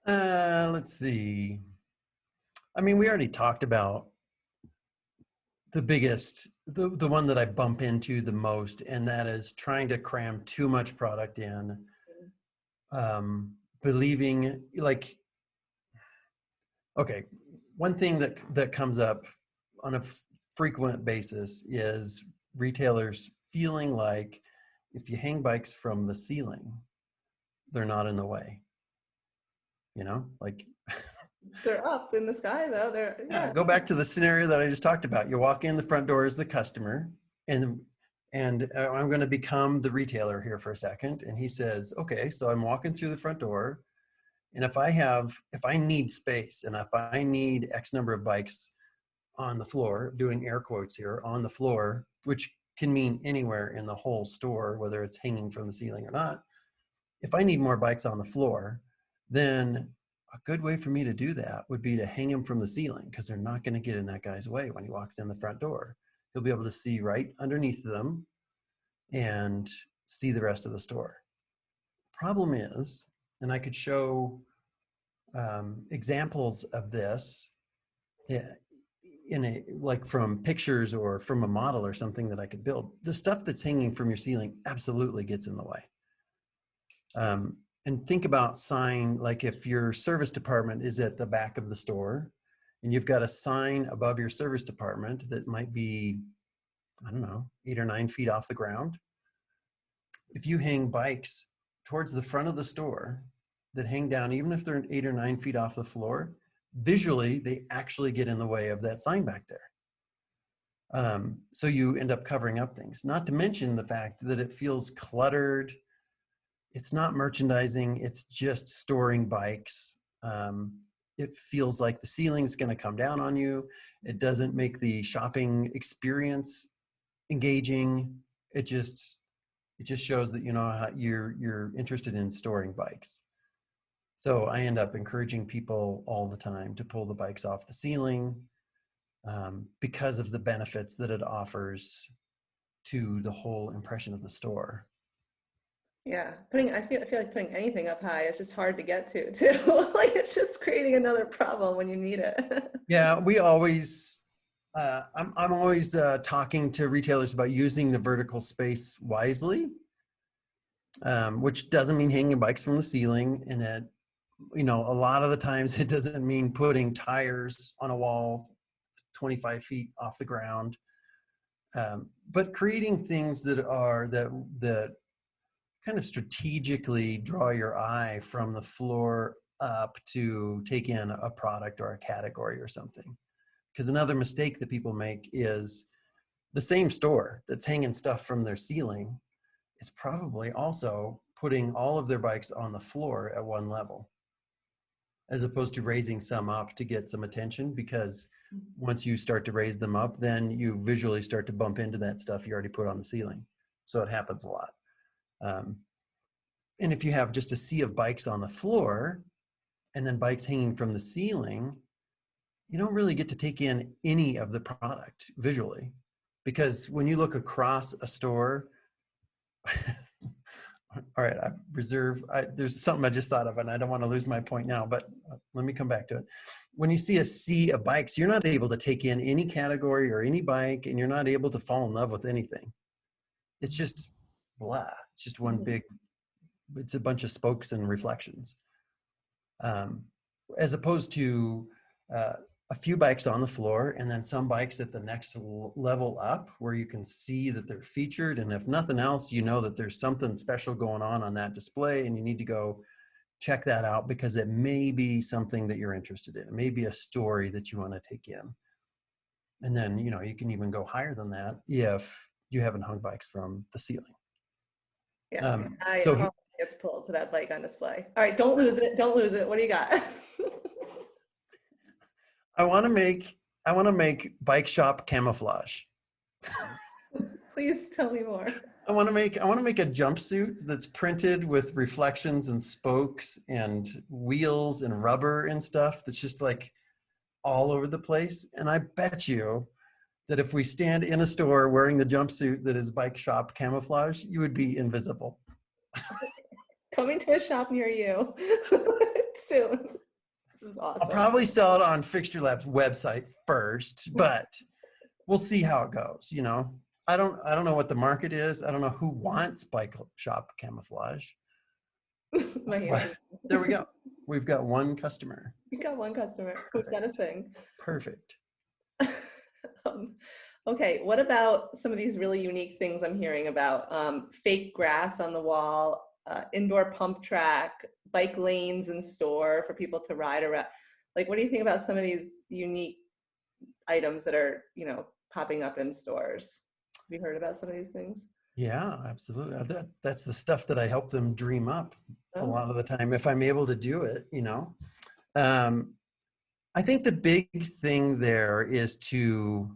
Let's see. I mean, we already talked about the one that I bump into the most, and that is trying to cram too much product in. Believing, like, okay, one thing that comes up on a frequent basis is retailers feeling like if you hang bikes from the ceiling, they're not in the way, like They're up in the sky though. yeah, Yeah. go back to the scenario that I just talked about. You walk in the front door as the customer, and I'm going to become the retailer here for a second. And he says, okay, so I'm walking through the front door, and if I need space, and if I need X number of bikes on the floor, doing air quotes here, on the floor, which can mean anywhere in the whole store, whether it's hanging from the ceiling or not. If I need more bikes on the floor, then a good way for me to do that would be to hang them from the ceiling, because they're not going to get in that guy's way when he walks in the front door. He'll be able to see right underneath them and see the rest of the store. Problem is, and I could show examples of this like from pictures or from a model or something that I could build. The stuff that's hanging from your ceiling absolutely gets in the way. And think about sign, like if your service department is at the back of the store and you've got a sign above your service department that might be, I don't know, 8 or 9 feet off the ground. If you hang bikes towards the front of the store that hang down, even if they're 8 or 9 feet off the floor, visually, they actually get in the way of that sign back there. So you end up covering up things, not to mention the fact that it feels cluttered. It's not merchandising, it's just storing bikes. It feels like the ceiling's going to come down on you. It doesn't make the shopping experience engaging. It just shows that you're interested in storing bikes. So I end up encouraging people all the time to pull the bikes off the ceiling because of the benefits that it offers to the whole impression of the store. Yeah, I feel like putting anything up high is just hard to get to too. Like it's just creating another problem when you need it. Yeah, we always, I'm always talking to retailers about using the vertical space wisely, which doesn't mean hanging bikes from the ceiling. And it, a lot of the times it doesn't mean putting tires on a wall 25 feet off the ground, but creating things that kind of strategically draw your eye from the floor up to take in a product or a category or something. Because another mistake that people make is the same store that's hanging stuff from their ceiling is probably also putting all of their bikes on the floor at one level, as opposed to raising some up to get some attention, because once you start to raise them up, then you visually start to bump into that stuff you already put on the ceiling. So it happens a lot. And if you have just a sea of bikes on the floor and then bikes hanging from the ceiling, you don't really get to take in any of the product visually. Because when you look across a store, all right, there's something I just thought of, and I don't want to lose my point now, but let me come back to it. When you see a sea of bikes, you're not able to take in any category or any bike, and you're not able to fall in love with anything. It's just blah. It's just one big, it's a bunch of spokes and reflections. As opposed to a few bikes on the floor and then some bikes at the next level up where you can see that they're featured. And if nothing else, you know that there's something special going on that display, and you need to go check that out because it may be something that you're interested in. It may be a story that you want to take in. And then, you can even go higher than that if you haven't hung bikes from the ceiling. Yeah, so gets pulled to that bike on display. All right, don't lose it. Don't lose it. What do you got? I want to make bike shop camouflage. Please tell me more. I want to make a jumpsuit that's printed with reflections and spokes and wheels and rubber and stuff that's just like all over the place. And I bet you that if we stand in a store wearing the jumpsuit that is bike shop camouflage, you would be invisible. Coming to a shop near you soon. This is awesome. I'll probably sell it on Fixture Lab's website first, but we'll see how it goes. I don't know what the market is. I don't know who wants bike shop camouflage. There we go. We've got one customer. We got one customer who's got a thing. Perfect. Okay, what about some of these really unique things I'm hearing about? Fake grass on the wall, indoor pump track, bike lanes in store for people to ride around. Like, what do you think about some of these unique items that are, popping up in stores? Have you heard about some of these things? Yeah, absolutely. That's the stuff that I help them dream up a Oh, lot of the time if I'm able to do it. Um, I think the big thing there is to,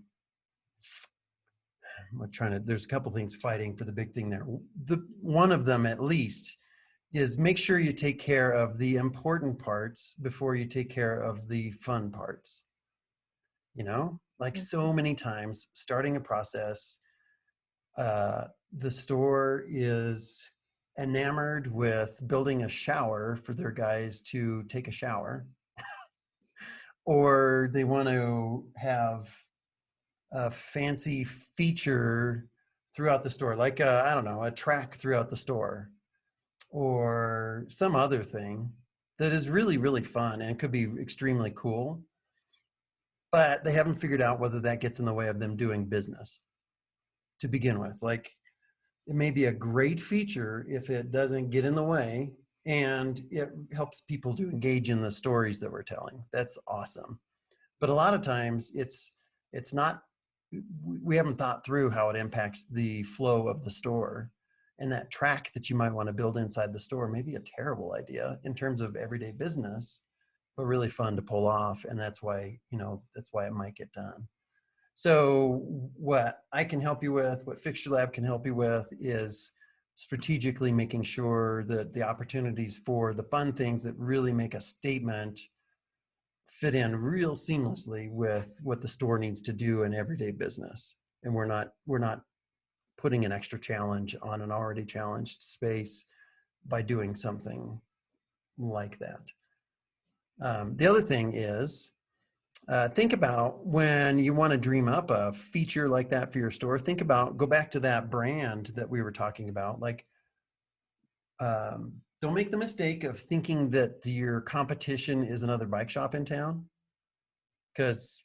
there's a couple things fighting for the big thing there. One of them at least is make sure you take care of the important parts before you take care of the fun parts. Like so many times starting a process, the store is enamored with building a shower for their guys to take a shower, or they want to have a fancy feature throughout the store, like I don't know, a track throughout the store, or some other thing that is really, really fun and could be extremely cool. But they haven't figured out whether that gets in the way of them doing business to begin with. Like it may be a great feature if it doesn't get in the way and it helps people to engage in the stories that we're telling. That's awesome. But a lot of times it's not, we haven't thought through how it impacts the flow of the store. And that track that you might want to build inside the store may be a terrible idea in terms of everyday business, but really fun to pull off. And that's why it might get done. So what I can help you with, what Fixture Lab can help you with is strategically making sure that the opportunities for the fun things that really make a statement fit in real seamlessly with what the store needs to do in everyday business. And we're not putting an extra challenge on an already challenged space by doing something like that. The other thing is, think about when you want to dream up a feature like that for your store. Go back to that brand that we were talking about. Like, don't make the mistake of thinking that your competition is another bike shop in town, because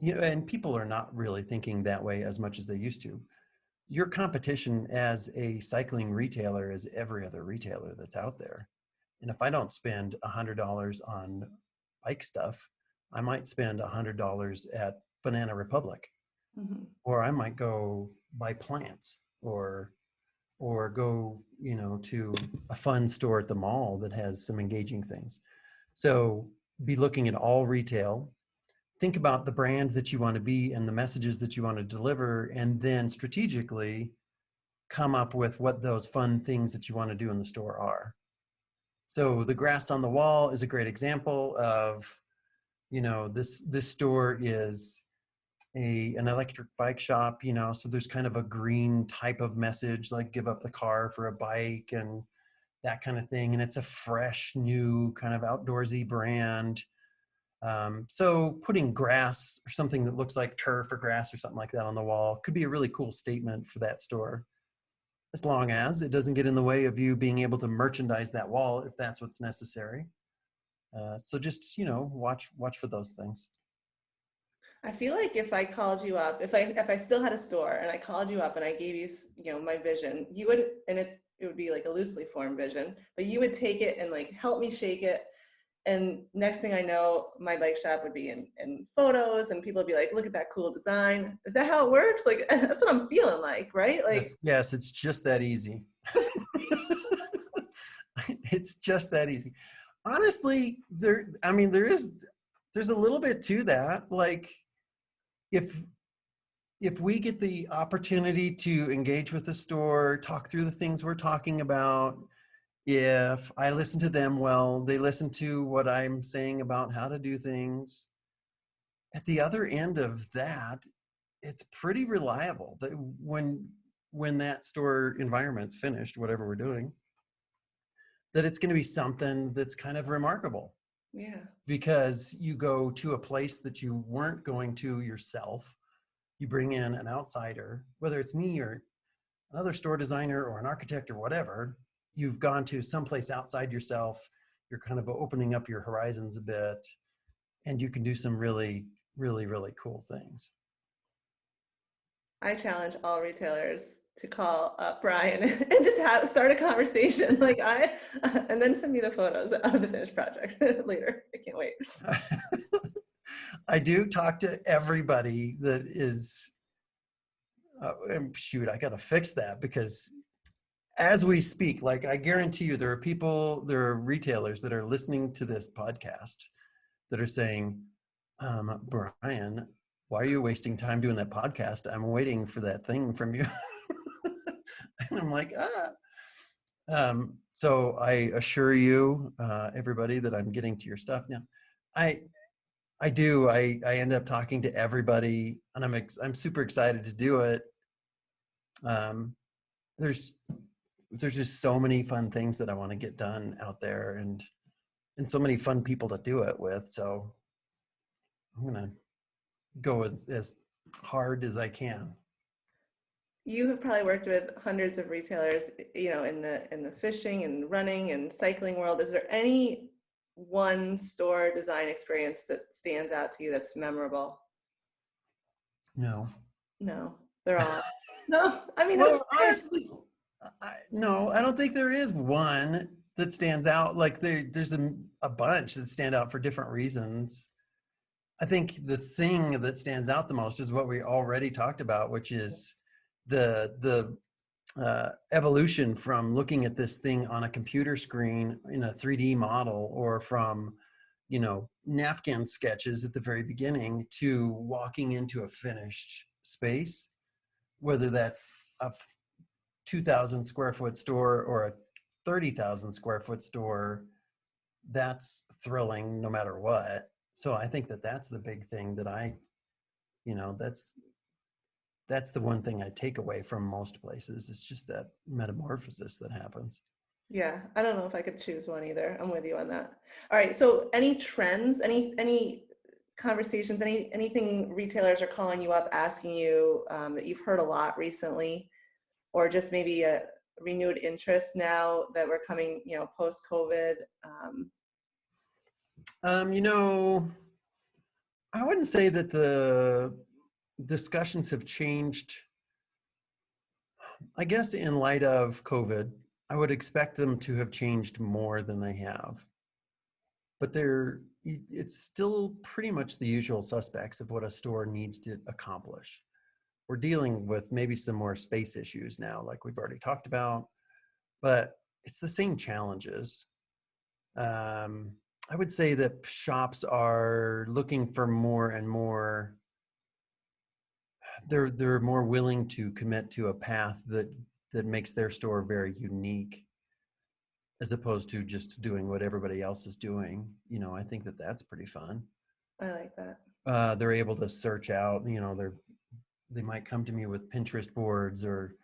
and people are not really thinking that way as much as they used to. Your competition as a cycling retailer is every other retailer that's out there. And if I don't spend $100 on bike stuff, I might spend $100 at Banana Republic, mhm. or I might go buy plants, or go, to a fun store at the mall that has some engaging things. So be looking at all retail. Think about the brand that you want to be and the messages that you want to deliver, and then strategically come up with what those fun things that you want to do in the store are. So the grass on the wall is a great example of, this store is an electric bike shop, so there's kind of a green type of message, like give up the car for a bike and that kind of thing. And it's a fresh, new kind of outdoorsy brand. So putting grass or something that looks like turf or grass or something like that on the wall could be a really cool statement for that store, as long as it doesn't get in the way of you being able to merchandise that wall if that's what's necessary. So just, watch for those things. I feel like if I called you up, if I still had a store and I called you up and I gave you, my vision, you would, and it would be like a loosely formed vision, but you would take it and like help me shake it. And next thing I know, my bike shop would be in photos and people would be like, look at that cool design. Is that how it works? Like, that's what I'm feeling like, right? Like, Yes, it's just that easy. It's just that easy. Honestly, there's a little bit to that. Like, if we get the opportunity to engage with the store, talk through the things we're talking about, if I listen to them well, they listen to what I'm saying about how to do things. At the other end of that, it's pretty reliable that when that store environment's finished, whatever we're doing, that it's going to be something that's kind of remarkable, yeah. because you go to a place that you weren't going to yourself. You bring in an outsider, whether it's me or another store designer or an architect or whatever. You've gone to someplace outside yourself. You're kind of opening up your horizons a bit, and you can do some really, really, really cool things. I challenge all retailers to call up Brian and just start a conversation and then send me the photos of the finished project later. I can't wait. I do talk to everybody that is, and shoot, I got to fix that because as we speak, like I guarantee you, there are retailers that are listening to this podcast that are saying, Brian, why are you wasting time doing that podcast? I'm waiting for that thing from you. And I'm like, ah. So I assure you, everybody, that I'm getting to your stuff now. I I do. I end up talking to everybody, and I'm super excited to do it. Um, there's just so many fun things that I want to get done out there, and so many fun people to do it with. So I'm gonna go as hard as I can. You have probably worked with hundreds of retailers, in the fishing and running and cycling world. Is there any one store design experience that stands out to you that's memorable? No. No, they're all. No, I mean that's Well, fair. honestly, no, I don't think there is one that stands out. Like there's a bunch that stand out for different reasons. I think the thing that stands out the most is what we already talked about, which is the evolution from looking at this thing on a computer screen in a 3D model, or from napkin sketches at the very beginning to walking into a finished space, whether that's a 2,000 square foot store or a 30,000 square foot store. That's thrilling no matter what. So I think that that's the big thing that that's the one thing I take away from most places. It's just that metamorphosis that happens. Yeah, I don't know if I could choose one either. I'm with you on that. All right, so any trends, any conversations, anything retailers are calling you up, asking you that you've heard a lot recently, or just maybe a renewed interest now that we're coming, post-COVID? Um, you know, I wouldn't say that the discussions have changed. I guess in light of COVID, I would expect them to have changed more than they have. But it's still pretty much the usual suspects of what a store needs to accomplish. We're dealing with maybe some more space issues now, like we've already talked about, but it's the same challenges. Um, I would say that shops are looking for more and more. They're more willing to commit to a path that makes their store very unique, as opposed to just doing what everybody else is doing. I think that that's pretty fun. I like that. They're able to search out. They might come to me with Pinterest boards or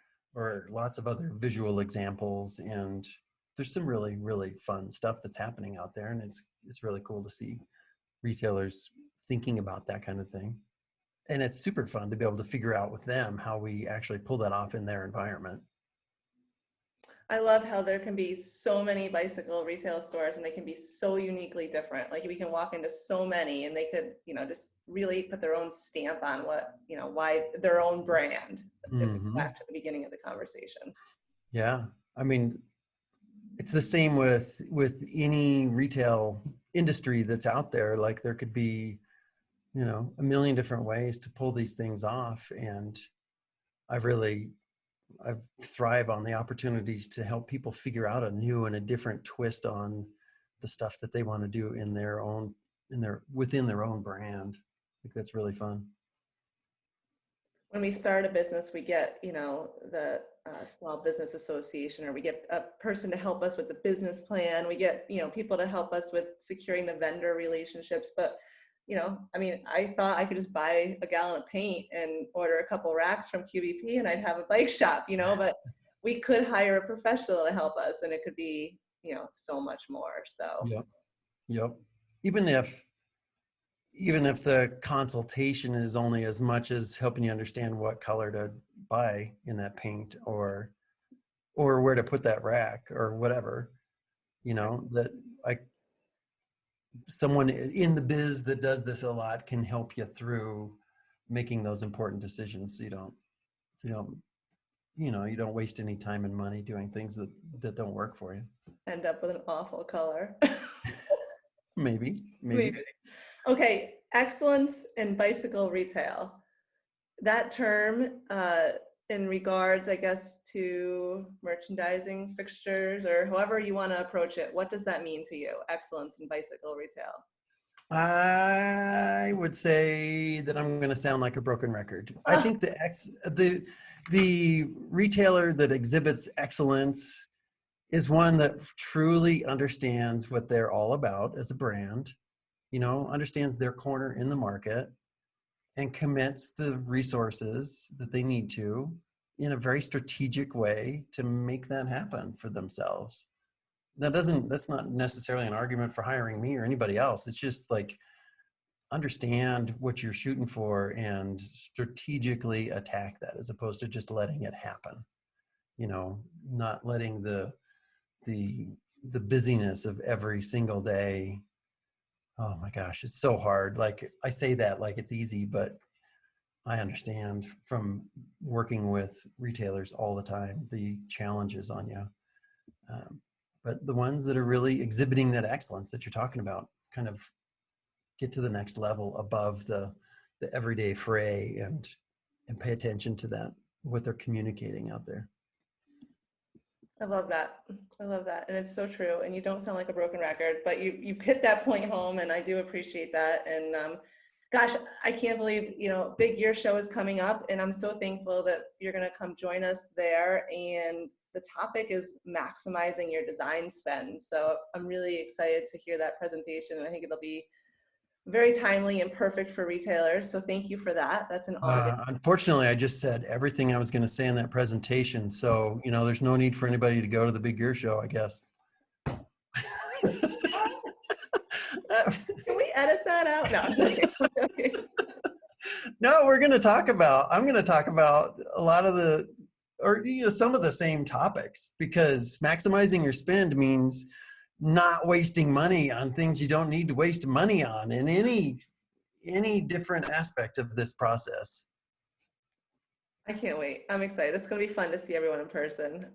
lots of other visual examples, and there's some really really fun stuff that's happening out there, and it's really cool to see retailers thinking about that kind of thing. And it's super fun to be able to figure out with them how we actually pull that off in their environment. I love how there can be so many bicycle retail stores and they can be so uniquely different. Like we can walk into so many and they could, just really put their own stamp on why their own brand, if we go Mm-hmm. back to the beginning of the conversation. Yeah, I mean, it's the same with any retail industry that's out there. Like there could be, a million different ways to pull these things off, and I really I thrive on the opportunities to help people figure out a new and a different twist on the stuff that they want to do within their own brand. I think that's really fun. When we start a business, we get, the small business association, or we get a person to help us with the business plan. We get, people to help us with securing the vendor relationships. But, I mean, I thought I could just buy a gallon of paint and order a couple racks from QVP and I'd have a bike shop, but we could hire a professional to help us, and it could be, so much more. So Yep. Yep. Even if the consultation is only as much as helping you understand what color to buy in that paint, or where to put that rack or whatever, that like someone in the biz that does this a lot can help you through making those important decisions so you don't You don't, you don't waste any time and money doing things that don't work for you. End up with an awful color. Maybe. Maybe. Okay, excellence in bicycle retail. That term, in regards, I guess, to merchandising fixtures or however you want to approach it, what does that mean to you, excellence in bicycle retail? I would say that I'm going to sound like a broken record. I think the retailer that exhibits excellence is one that truly understands what they're all about as a brand, understands their corner in the market and commits the resources that they need to in a very strategic way to make that happen for themselves. That's not necessarily an argument for hiring me or anybody else. It's just like, understand what you're shooting for and strategically attack that, as opposed to just letting it happen. Not letting the busyness of every single day. Oh my gosh, it's so hard. Like, I say that like it's easy, but I understand from working with retailers all the time the challenges on you. But the ones that are really exhibiting that excellence that you're talking about kind of get to the next level above the everyday fray and pay attention to that, what they're communicating out there. I love that. I love that. And it's so true. And you don't sound like a broken record, but you've hit that point home, and I do appreciate that. And gosh, I can't believe, Big Year Show is coming up, and I'm so thankful that you're going to come join us there. And the topic is maximizing your design spend. So I'm really excited to hear that presentation. And I think it'll be very timely and perfect for retailers. So thank you for that. That's an August. Unfortunately, I just said everything I was going to say in that presentation. So, there's no need for anybody to go to the Big Gear Show, I guess. Can we edit that out? No, I'm joking. No, I'm going to talk about a lot of some of the same topics, because maximizing your spend means not wasting money on things you don't need to waste money on in any different aspect of this process. I can't wait. I'm excited. It's going to be fun to see everyone in person.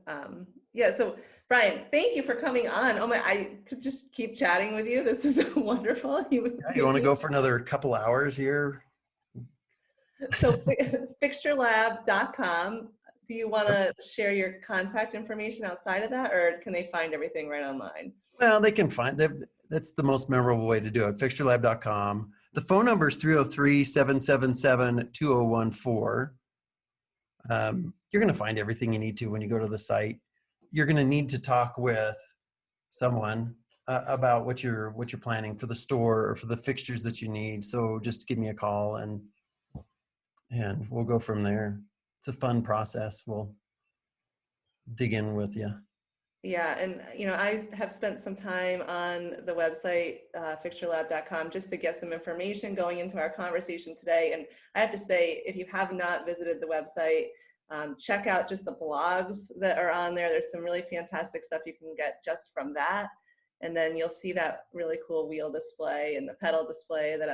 Yeah. So Brian, thank you for coming on. Oh my, I could just keep chatting with you. This is wonderful. You want to go for another couple hours here? So fixturelab.com. Do you want to share your contact information outside of that, or can they find everything right online? Well, they can find that's the most memorable way to do it. Fixturelab.com. The phone number is 303-777-2014. You're going to find everything you need to when you go to the site. You're going to need to talk with someone about what you're planning for the store or for the fixtures that you need. So just give me a call and we'll go from there. It's a fun process. We'll dig in with you. Yeah, and I have spent some time on the website, fixturelab.com, just to get some information going into our conversation today. And I have to say, if you have not visited the website, check out just the blogs that are on there. There's some really fantastic stuff you can get just from that. And then you'll see that really cool wheel display and the pedal display that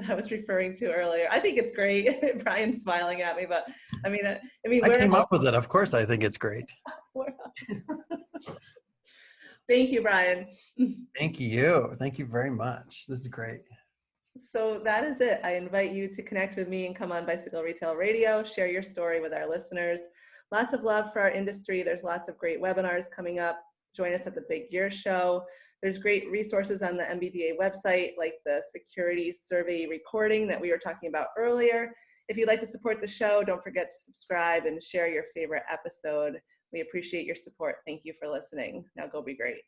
I was referring to earlier. I think it's great. Brian's smiling at me, but I came up with it. Of course, I think it's great. Thank you, Brian. Thank you. Thank you very much. This is great. So that is it. I invite you to connect with me and come on Bicycle Retail Radio, share your story with our listeners. Lots of love for our industry. There's lots of great webinars coming up. Join us at the Big Year Show. There's great resources on the MBDA website, like the security survey recording that we were talking about earlier. If you'd like to support the show, don't forget to subscribe and share your favorite episode. We appreciate your support. Thank you for listening. Now go be great.